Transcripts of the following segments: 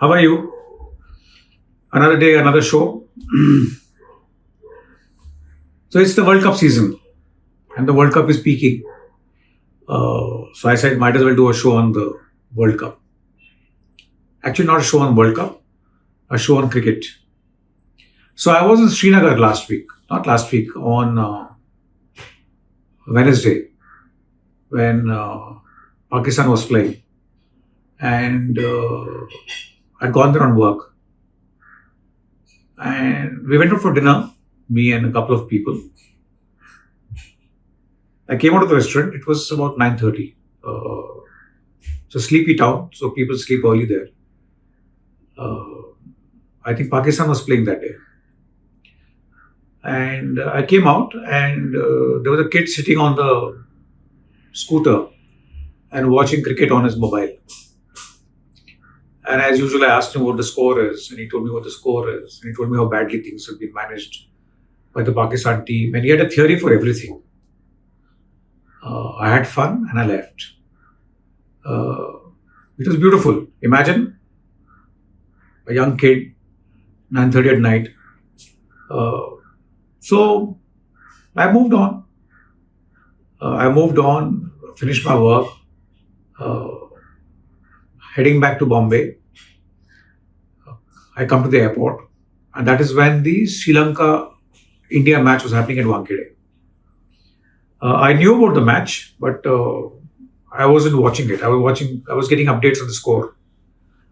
How are you? Another day, another show. So it's the World Cup season, and the World Cup is peaking. So I said, might as well do a show on the World Cup. Actually, not a show on World Cup, a show on cricket. So I was in Srinagar last week, not last week, on Wednesday when Pakistan was playing, and I'd gone there on work, and we went out for dinner, me and a couple of people. I came out of the restaurant. It was about 9:30. It's a sleepy town, so people sleep early there. Uh, I think Pakistan was playing that day, and I came out, and there was a kid sitting on the scooter and watching cricket on his mobile. And as usual, I asked him what the score is, and he told me what the score is, and he told me how badly things have been managed by the Pakistan team, and he had a theory for everything. I had fun and I left. Uh, it was beautiful. Imagine a young kid, 9:30 at night. Uh, so I moved on. Finished my work, uh, heading back to Bombay. I come to the airport, and that is when the Sri Lanka India match was happening at Wankhede. I knew about the match, but I wasn't watching it. I was getting updates on the score.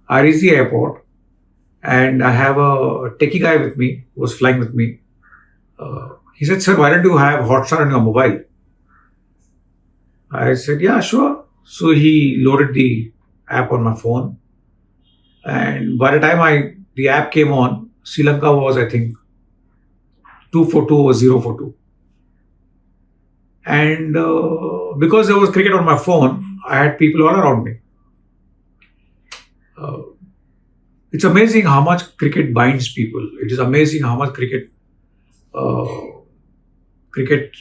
I reached the airport, and I have a techie guy with me who was flying with me. He said, "Sir, why don't you have Hotstar on your mobile?" I said, "Yeah, sure." So he loaded the app on my phone, and by the time the app came on, Sri Lanka was, I think, 2-2 or 0-2. And because there was cricket on my phone, I had people all around me. Uh, it's amazing how much cricket binds people. It is amazing how much uh, cricket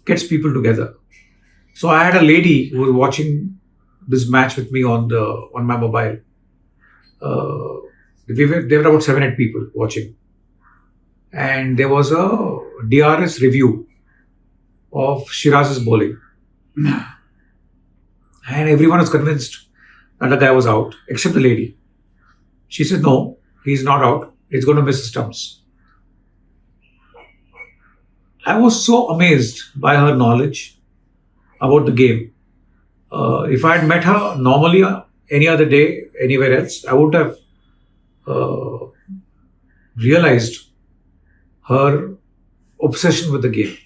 gets people together. So I had a lady who was watching this match with me on my mobile. There were about 7-8 people watching, and there was a DRS review of Shiraz's bowling, and everyone was convinced that the guy was out, except the lady. She said, "No, he's not out. He's going to miss the stumps." I was so amazed by her knowledge about the game. If I had met her normally any other day, anywhere else, I would have uh, realized her obsession with the game.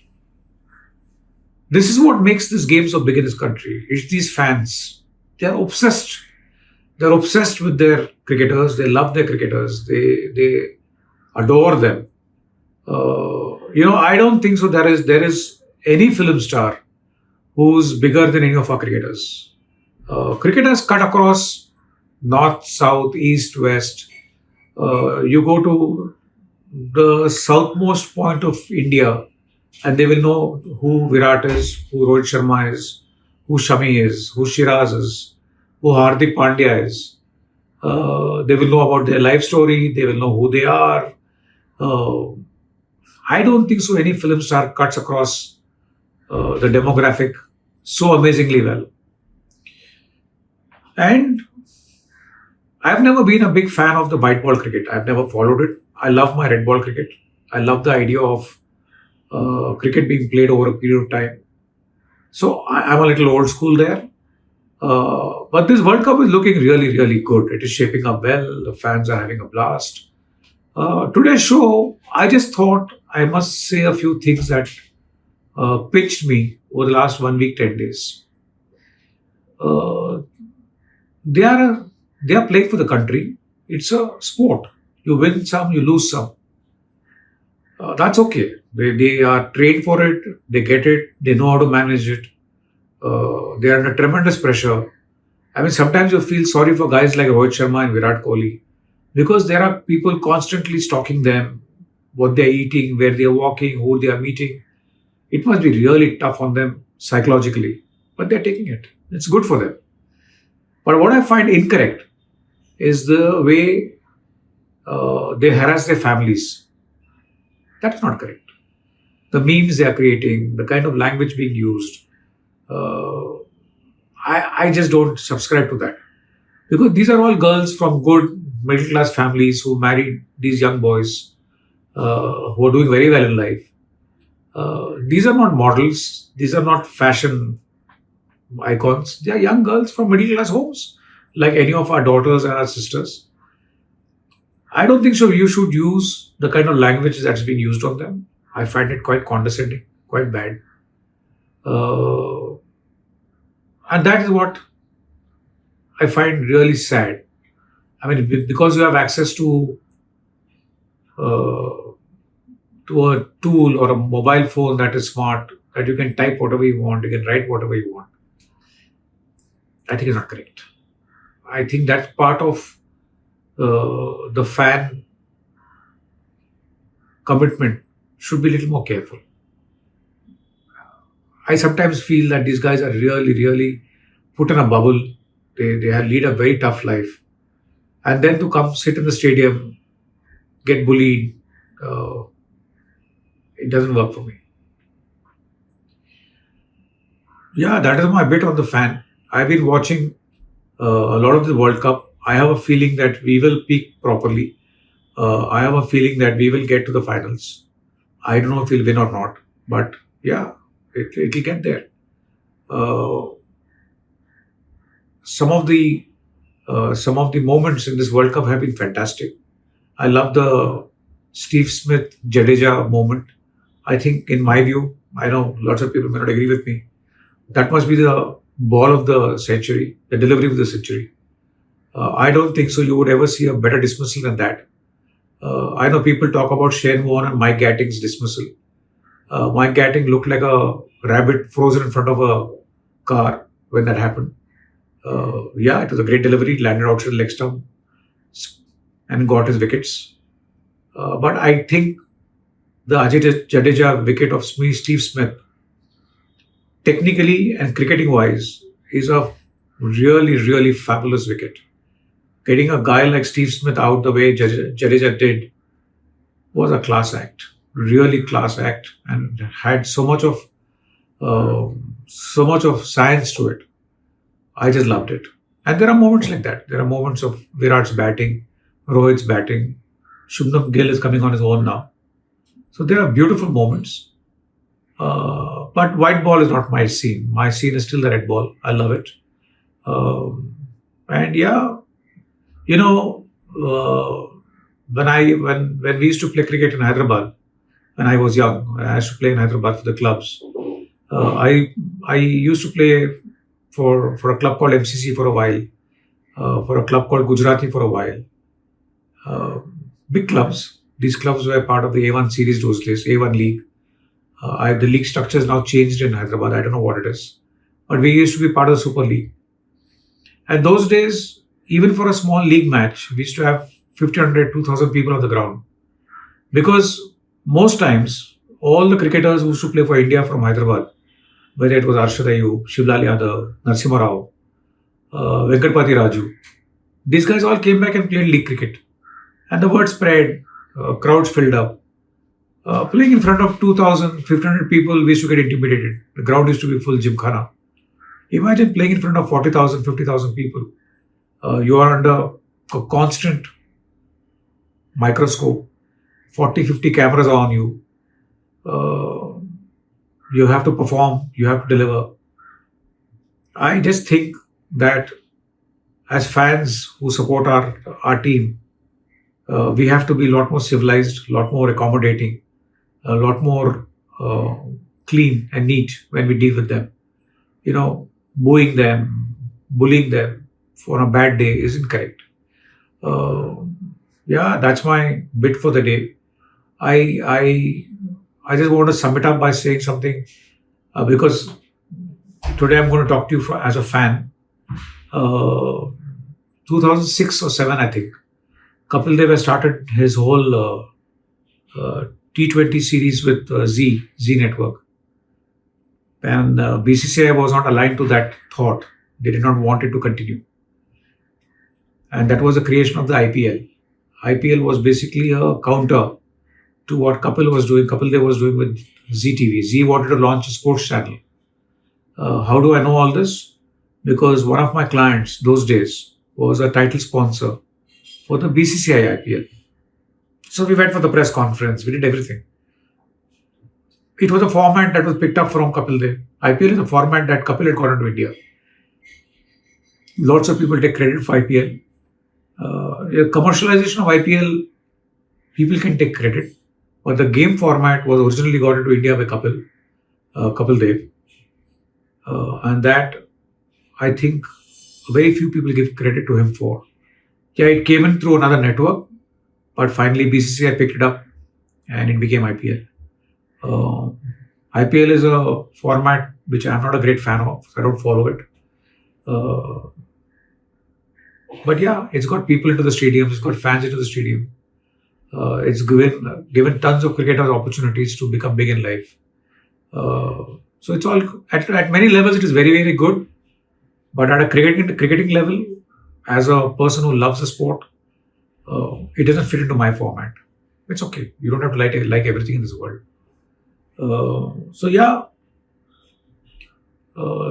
This is what makes this game so big in this country. It's these fans. They're obsessed. They're obsessed with their cricketers. They love their cricketers. They adore them. I don't think so. There is any film star who's bigger than any of our cricketers. Cricket has cut across north, south, east, west. You go to the southmost point of India, and they will know who Virat is, who Rohit Sharma is, who Shami is, who Shiraz is, who Hardik Pandya is. They will know about their life story. They will know who they are. Uh, I don't think so. Any film star cuts across the demographic so amazingly well. And I've never been a big fan of the white ball cricket. I've never followed it. I love my red ball cricket. I love the idea of cricket being played over a period of time. So I'm a little old school there. But this World Cup is looking really, really good. It is shaping up well. The fans are having a blast. Today's show, I just thought I must say a few things that pitched me over the last 1 week, 10 days. Uh, they are they are playing for the country. It's a sport. You win some, you lose some. That's okay. They are trained for it. They get it. They know how to manage it. They are under tremendous pressure. I mean, sometimes you feel sorry for guys like Rohit Sharma and Virat Kohli because there are people constantly stalking them, what they're eating, where they're walking, who they are meeting. It must be really tough on them psychologically, but they're taking it. It's good for them. But what I find incorrect is the way they harass their families. That's not correct. The memes they are creating, the kind of language being used, uh, I just don't subscribe to that. Because these are all girls from good middle class families who married these young boys who are doing very well in life. These are not models, these are not fashion icons. They are young girls from middle class homes, like any of our daughters and our sisters. I don't think so. You should use the kind of language that's being used on them. I find it quite condescending, quite bad. Uh, and that is what I find really sad. I mean, because you have access uh, to a tool or a mobile phone that is smart, that you can type whatever you want, you can write whatever you want. I think it's not correct. I think that's part of the fan commitment should be a little more careful. I sometimes feel that these guys are really, really put in a bubble. Lead a very tough life. And then to come sit in the stadium, get bullied, uh, it doesn't work for me. Yeah, that is my bit on the fan. I've been watching a lot of the World Cup. I have a feeling that we will peak properly. I have a feeling that we will get to the finals. I don't know if we'll win or not, but yeah, it'll get there. Uh, some of the some of the moments in this World Cup have been fantastic. I love the Steve Smith Jadeja moment. I think, in my view, I know lots of people may not agree with me. That must be the ball of the century, the delivery of the century. I don't think so. You would ever see a better dismissal than that. I know people talk about Shane Warne and Mike Gatting's dismissal. Mike Gatting looked like a rabbit frozen in front of a car when that happened. Yeah, it was a great delivery, landed outside the leg stump and got his wickets. But I think the Ajay Jadeja wicket of Steve Smith, technically and cricketing wise, is a really, really fabulous wicket. Getting a guy like Steve Smith out the way Jadeja did was a class act, really class act, and had so much of science to it. I just loved it. And there are moments like that. There are moments of Virat's batting, Rohit's batting. Shubman Gill is coming on his own now. So there are beautiful moments. But white ball is not my scene. My scene is still the red ball. I love it. Um, and yeah, you know, when we used to play cricket in Hyderabad, when I was young, I used to play in Hyderabad for the clubs. Uh, I I used to play for a club called MCC for a while, for a club called Gujarati for a while. Uh, Big clubs. These clubs were part of the A1 series those days, A1 league. The league structure has now changed in Hyderabad. I don't know what it is, but we used to be part of the Super League. And those days, even for a small league match, we used to have 1,500, 2,000 people on the ground. Because most times, all the cricketers who used to play for India from Hyderabad, whether it was Arshad Ayub, Shivlal Yadav, Narsimha Rao, Venkatpati Raju, these guys all came back and played league cricket. And the word spread, crowds filled up. Playing in front of 2,000, 1,500 people, we used to get intimidated. The ground used to be full gymkhana. Imagine playing in front of 40,000, 50,000 people. You are under a constant microscope. 40, 50 cameras are on you. Uh, you have to perform, you have to deliver. I just think that as fans who support our team, we have to be a lot more civilized, a lot more accommodating, a lot more uh, clean and neat when we deal with them. Booing them, bullying them for a bad day isn't correct. Uh, yeah, that's my bit for the day. I I I just want to sum it up by saying something because today I'm going to talk to you as a fan. Uh, 2006 or 7, I think. Kapil Dev has started his whole T20 series with Z Network, and BCCI was not aligned to that thought. They did not want it to continue. and that was the creation of the IPL. IPL was basically a counter to what Kapil was doing. Kapil Dev was doing with ZTV. Z wanted to launch a sports channel. How do I know all this? Because one of my clients those days was a title sponsor for the BCCI IPL. So we went for the press conference. We did everything. It was a format that was picked up from Kapil Dev. IPL is a format that Kapil had got into India. Lots of people take credit for IPL. The commercialization of IPL, people can take credit, but the game format was originally got into India by Kapil Dev, and that I think very few people give credit to him for. Yeah, it came in through another network, but finally BCCI picked it up, and it became IPL. IPL is a format which I'm not a great fan of. I don't follow it. Uh, but yeah, it's got people into the stadiums. It's got fans into the stadium. It's given tons of cricketers opportunities to become big in life. So it's all at many levels. It is very very good. But at a cricketing level, as a person who loves the sport, it doesn't fit into my format. It's okay. You don't have to like everything in this world. So yeah,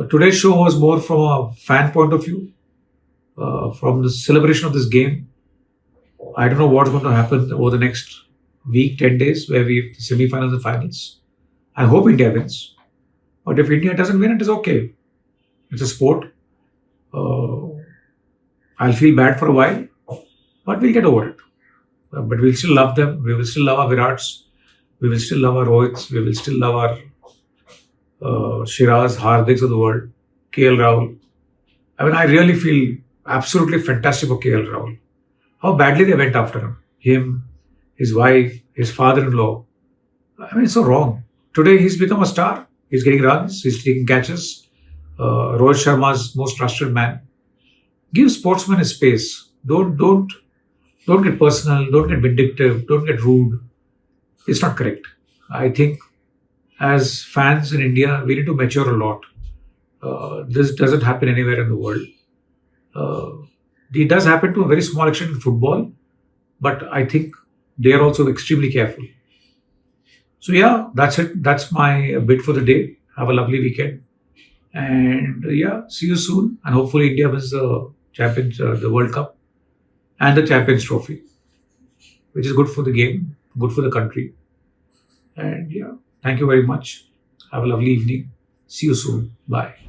today's show was more from a fan point of view, from the celebration of this game. I don't know what's going to happen over the next week, 10 days, where we have the semi-finals and finals. I hope India wins, but if India doesn't win, it is okay. It's a sport. Uh, I'll feel bad for a while, but we'll get over it. But we'll still love them. We will still love our Virats. We will still love our Rohits. We will still love our Shiraz, Hardiks of the world, KL Rahul. I mean, I really feel absolutely fantastic for KL Rahul. How badly they went after him, his wife, his father-in-law. I mean, it's so wrong. Today he's become a star. He's getting runs. He's taking catches. Rohit Sharma's most trusted man. Give sportsmen his space. Don't get personal. Don't get vindictive. Don't get rude. It's not correct. I think as fans in India, we need to mature a lot. This doesn't happen anywhere in the world. Uh, it does happen to a very small extent in football, but I think they are also extremely careful. So yeah, that's it. That's my bit for the day. Have a lovely weekend, and yeah, see you soon. And hopefully India wins the World Cup and the Champions Trophy, which is good for the game, good for the country. And yeah, thank you very much. Have a lovely evening. See you soon. Bye.